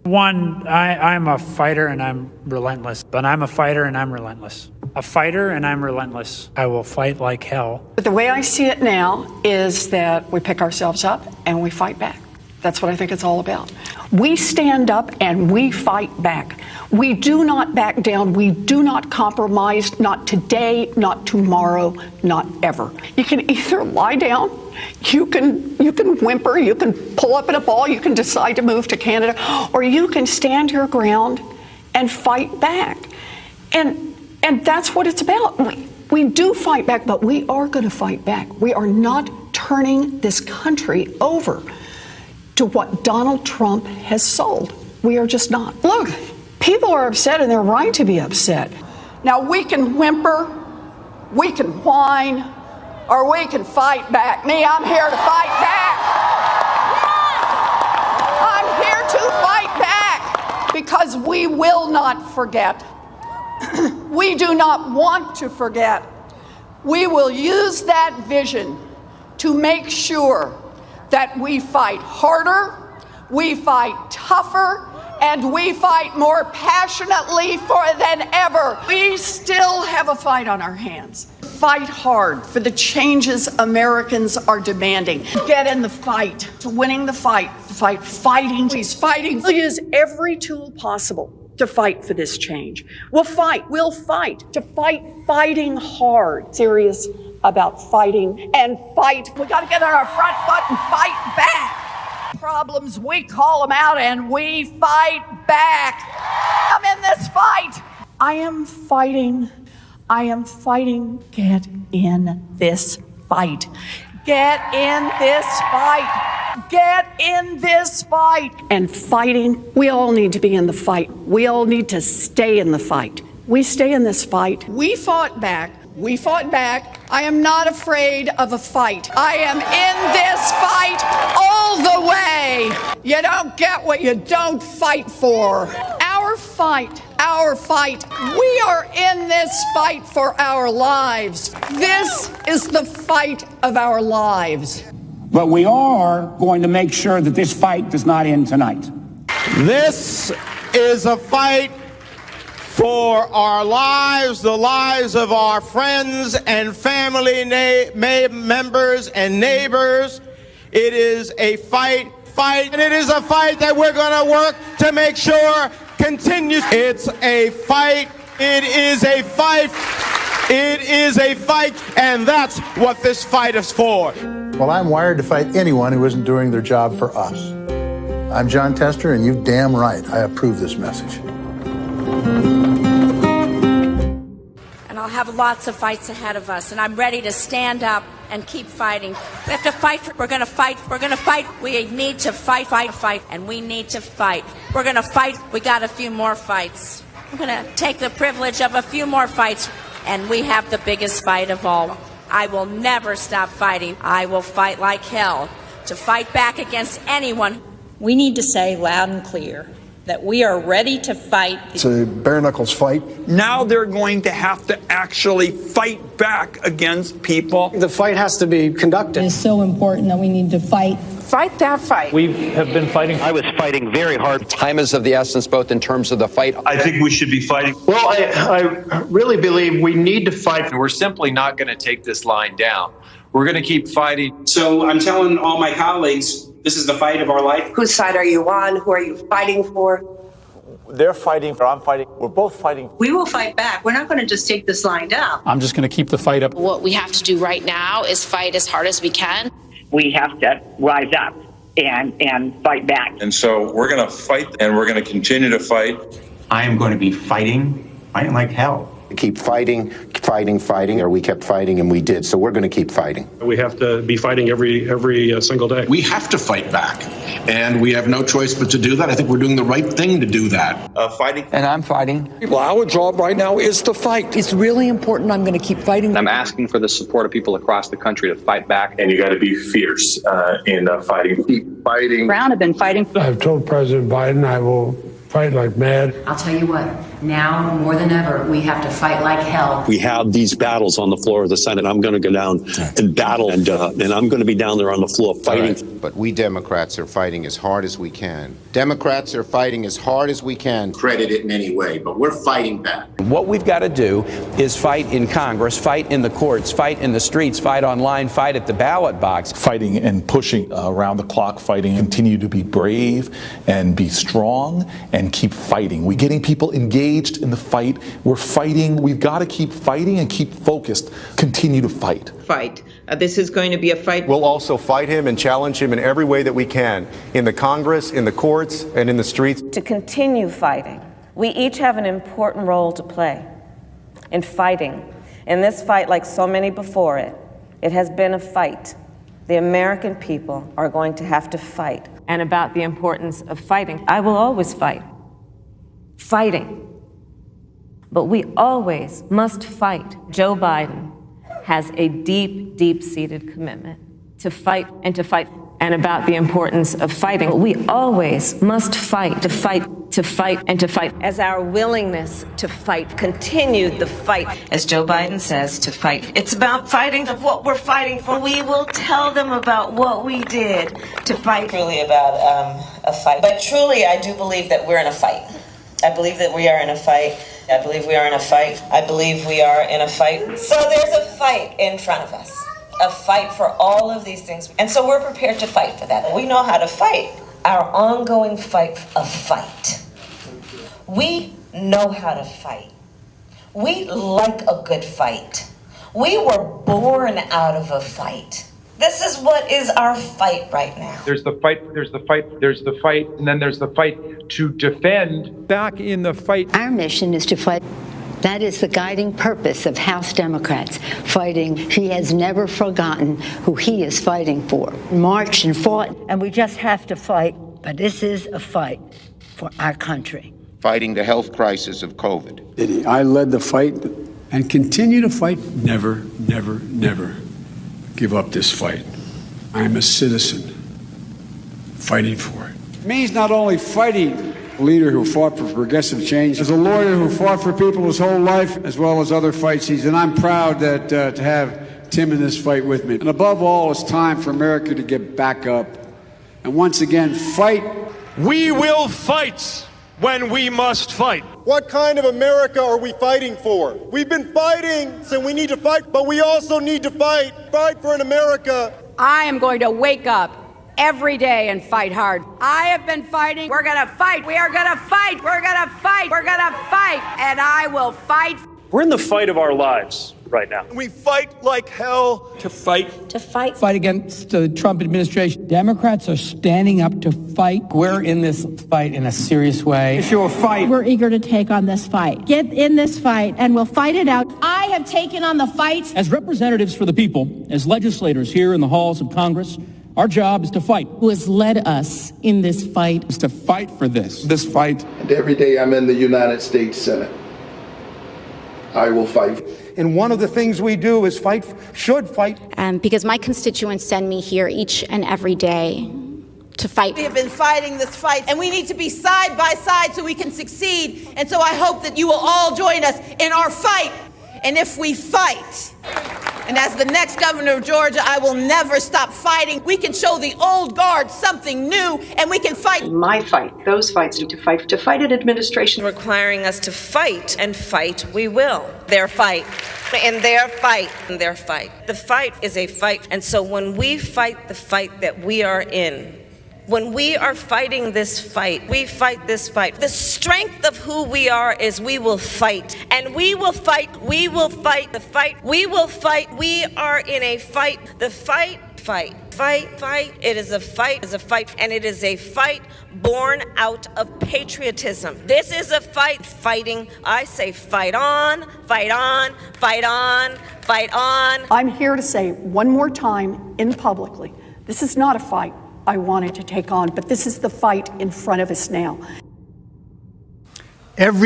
One, I'm a fighter and I'm relentless. But I'm a fighter and I'm relentless. A fighter and I'm relentless. I will fight like hell. But the way I see it now is that we pick ourselves up and we fight back. That's what I think it's all about. We stand up and we fight back. We do not back down. We do not compromise, not today, not tomorrow, not ever. You can either lie down, you can whimper, you can pull up in a ball, you can decide to move to Canada, or you can stand your ground and fight back. And that's what it's about. We do fight back, but we are going to fight back. We are not turning this country over to what Donald Trump has sold. We are just not. Look, people are upset and they're right to be upset. Now we can whimper, we can whine, or we can fight back. Me, I'm here to fight back. I'm here to fight back because we will not forget. We do not want to forget. We will use that vision to make sure that we fight harder, we fight tougher, and we fight more passionately than ever. We still have a fight on our hands. Fight hard for the changes Americans are demanding. Get in the fight, to winning the fight, fighting. He's fighting. We'll use every tool possible to fight for this change. We'll fight to fighting hard. Serious about fighting and fight. We got to get on our front foot and fight back. Problems, we call them out and we fight back. I'm in this fight. I am fighting. Get in this fight. Get in this fight. Get in this fight. And fighting, we all need to be in the fight. We all need to stay in the fight. We stay in this fight. We fought back. We fought back. I am not afraid of a fight. I am in this fight all the way. You don't get what you don't fight for. Our fight. We are in this fight for our lives. This is the fight of our lives. But we are going to make sure that this fight does not end tonight. This is a fight for our lives, the lives of our friends and family members and neighbors. It is a fight, and it is a fight that we're going to work to make sure continues. It's a fight. It is a fight. It is a fight, and that's what this fight is for. Well, I'm wired to fight anyone who isn't doing their job for us. I'm John Tester, and you're damn right. I approve this message. And I'll have lots of fights ahead of us, and I'm ready to stand up and keep fighting. We have to fight. We're going to fight. We're going to fight. We need to fight, and we need to fight. We're going to fight. We got a few more fights. I'm going to take the privilege of a few more fights, and we have the biggest fight of all. I will never stop fighting. I will fight like hell to fight back against anyone. We need to say loud and clear that we are ready to fight. It's a bare knuckles fight. Now they're going to have to actually fight back against people. The fight has to be conducted. It's so important that we need to fight. Fight that fight. We have been fighting. I was fighting very hard. Time is of the essence, both in terms of the fight. I think we should be fighting. Well, I really believe we need to fight. We're simply not going to take this line down. We're going to keep fighting. So I'm telling all my colleagues, this is the fight of our life. Whose side are you on? Who are you fighting for? They're fighting, I'm fighting. We're both fighting. We will fight back. We're not going to just take this line down. I'm just going to keep the fight up. What we have to do right now is fight as hard as we can. We have to rise up and fight back. And so we're going to fight, and we're going to continue to fight. I am going to be fighting like hell. Keep fighting, or we kept fighting and we did. So we're going to keep fighting. We have to be fighting every single day. We have to fight back, and we have no choice but to do that. I think we're doing the right thing to do that. Fighting. And I'm fighting. Well, our job right now is to fight. It's really important. I'm going to keep fighting. I'm asking for the support of people across the country to fight back. And you got to be fierce in fighting. Keep fighting. Brown have been fighting. I've told President Biden I will fight like mad. I'll tell you what. Now, more than ever, we have to fight like hell. We have these battles on the floor of the Senate. I'm going to go down and battle, and I'm going to be down there on the floor fighting. Right. But we Democrats are fighting as hard as we can. Democrats are fighting as hard as we can. Credit it in any way, but we're fighting back. What we've got to do is fight in Congress, fight in the courts, fight in the streets, fight online, fight at the ballot box. Fighting and pushing around the clock, fighting, continue to be brave and be strong and keep fighting. We're getting people engaged in the fight. We're fighting. We've got to keep fighting and keep focused. Continue to fight. Fight. This is going to be a fight. We'll also fight him and challenge him in every way that we can, in the Congress, in the courts, and in the streets. To continue fighting, we each have an important role to play in fighting. In this fight, like so many before it, it has been a fight. The American people are going to have to fight. And about the importance of fighting, I will always fight. Fighting. But we always must fight. Joe Biden has a deep, deep-seated commitment to fight and to fight. And about the importance of fighting, we always must fight, to fight, to fight, and to fight. As our willingness to fight continued the fight, as Joe Biden says, to fight. It's about fighting of what we're fighting for. We will tell them about what we did to fight. Truly about a fight. But truly, I do believe that we're in a fight. I believe that we are in a fight. I believe we are in a fight. I believe we are in a fight. So there's a fight in front of us. A fight for all of these things. And so we're prepared to fight for that. We know how to fight. Our ongoing fight of fight. We know how to fight. We like a good fight. We were born out of a fight. This is what is our fight right now. There's the fight, there's the fight, there's the fight, and then there's the fight to defend. Back in the fight. Our mission is to fight. That is the guiding purpose of House Democrats, fighting. He has never forgotten who he is fighting for. Marched and fought, and we just have to fight. But this is a fight for our country. Fighting the health crisis of COVID. I led the fight and continue to fight. Never, never, never give up this fight. I'm a citizen fighting for it. It means not only fighting a leader who fought for progressive change, as a lawyer who fought for people his whole life, as well as other fights. And I'm proud that to have Tim in this fight with me. And above all, it's time for America to get back up and once again fight. We will fight when we must fight. What kind of America are we fighting for? We've been fighting, so we need to fight, but we also need to fight for an America. I am going to wake up every day and fight hard. I have been fighting. We're going to fight. We are going to fight. We're going to fight. We're going to fight. And I will fight. We're in the fight of our lives right now. We fight like hell. To fight. To fight. Fight against the Trump administration. Democrats are standing up to fight. We're in this fight in a serious way. Issue of fight. We're eager to take on this fight. Get in this fight, and we'll fight it out. I have taken on the fights. As representatives for the people, as legislators here in the halls of Congress, our job is to fight. Who has led us in this fight? Is to fight for this fight. And every day I'm in the United States Senate, I will fight. And one of the things we do is should fight. Because my constituents send me here each and every day to fight. We have been fighting this fight, and we need to be side by side so we can succeed. And so I hope that you will all join us in our fight. And if we fight, and as the next governor of Georgia, I will never stop fighting. We can show the old guard something new, and we can fight. My fight, those fights need to fight an administration Requiring us to fight, and fight we will. Their fight. And their fight. And their fight. The fight is a fight. And so when we fight the fight that we are in, when we are fighting this fight, we fight this fight. The strength of who we are is we will fight. And we will fight. We will fight the fight. We will fight. We are in a fight. The fight. It is a fight, and it is a fight born out of patriotism. This is a fight, fighting. I say fight on, fight on, fight on, fight on. I'm here to say one more time in publicly, this is not a fight I wanted to take on, but this is the fight in front of us now. Every